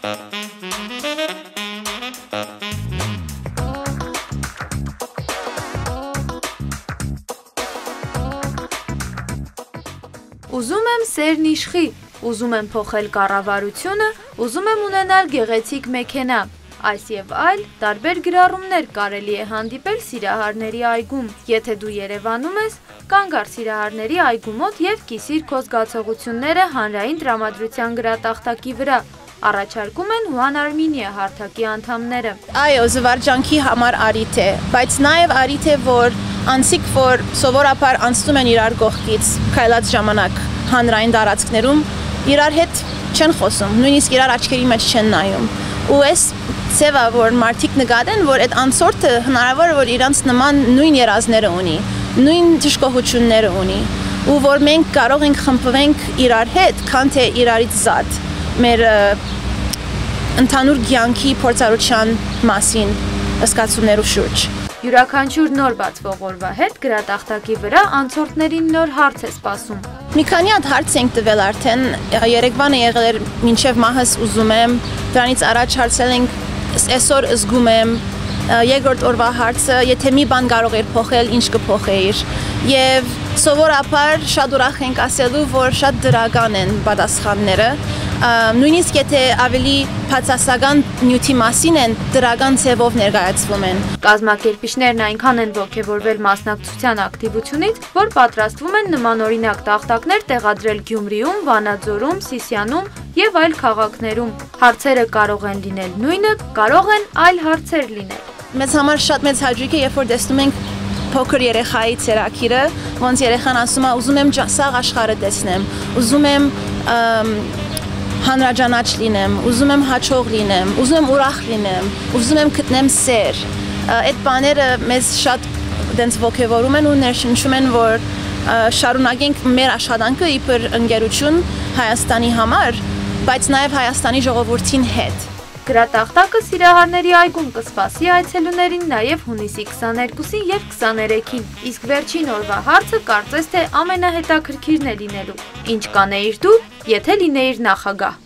Ուզում եմ սերն իշխի, ուզում եմ փոխել կառավարությունը, ուզում եմ ունենալ գեղեցիկ մեքենա, այս եւ այլ տարբեր գրառումներ կարելի է հանդիպել Սիրահարների այգում։ Եթե դու Երևանում ես, կանգ առ Սիրահարների այգու մոտ եւ կիսիր քո զգացողությունները հանրային տրամադրության գրատախտակի վրա։ Առաջարկում են One Armenia հարթակի անդամները։ Այո, զվարճանքի համար արիթ է, բայց նաև արիթ է, որ անցիկ, որ սովորաբար անցնում են իրար կողքից քայլած ժամանակ հանրային տարածքներում, իրար հետ չեն խոսում, նույնիսկ իրար աչքերի մեջ չեն նայում։ Ու այս ցևը, որ մարդիկ նկատեն, որ այդ անցորդը հնարավոր է, որ իրանց նման նույն երազները ունի, նույն դժգոհությունները ունի, ու որ մենք կարող ենք խմբվենք իրար հետ, քան թե իրարից զատ մեր ընդհանուր կյանքի փորձառության մասին զգացումներու շուրջ։ Յուրաքանչյուր նոր բացվող օրվա հետ գրատախտակի վրա անցորդներին նոր հարց է սպասում։ Մի քանի հատ հարց ենք տվել արդեն, երեկվանը եղել էր մինչև մահս ուզում եմ, դրանից առաջ հարցել ենք այսօր զգում եմ, երկրորդ օրվա հարցը, եթե մի բան կարող էր փոխել, ինչ կփոխեիր։ Եվ սովորաբար շատ ուրախ ենք ասելու, որ շատ դրական են պատասխանները, նույնիսկ եթե ավելի բացասական նյութի մասին են, դրական ձևով ներկայացվում են։ Կազմակերպիչներն այնքան են ոգևորվել մասնակցության ակտիվությունից, որ պատրաստվում են նմանօրինակ տախտակներ տեղադրել Գյումրիում, Վանաձորում, Սիսիանում եւ այլ քաղաքներում։ Հարցերը կարող են լինել նույնը, կարող են այլ հարցեր լինել։ Մեզ համար շատ մեծ հաճույք է, երբ որ տեսնում ենք փոքր երեխայի ցերակիրը, ոնց երեխան ասում է, ուզում եմ սաղ աշխարհը տեսնեմ, ուզում եմ հանրաճանաչ լինեմ, ուզում եմ հաճող լինեմ, ուզում եմ ուրախ լինեմ, ուզում եմ գտնեմ սեր։ Այդ բաները մեզ շատ դենց ոգևորում են ու ներշնչում են, որ շարունակենք մեր աշխատանքը իբր ընկերություն Հայաստանի համար, բայց նաև Հայաստանի ժողովրդին հետ։ Գրատախտակը Սիրահարների այգում կսպասի այցելուներին նաև հունիսի 22-ին եւ 23-ին, իսկ վերջին օրվա հարցը կարծես թե ամենահետաքրքիրն է լինելու։ Ինչ կանեիր դու, եթե լինեիր նախագահ։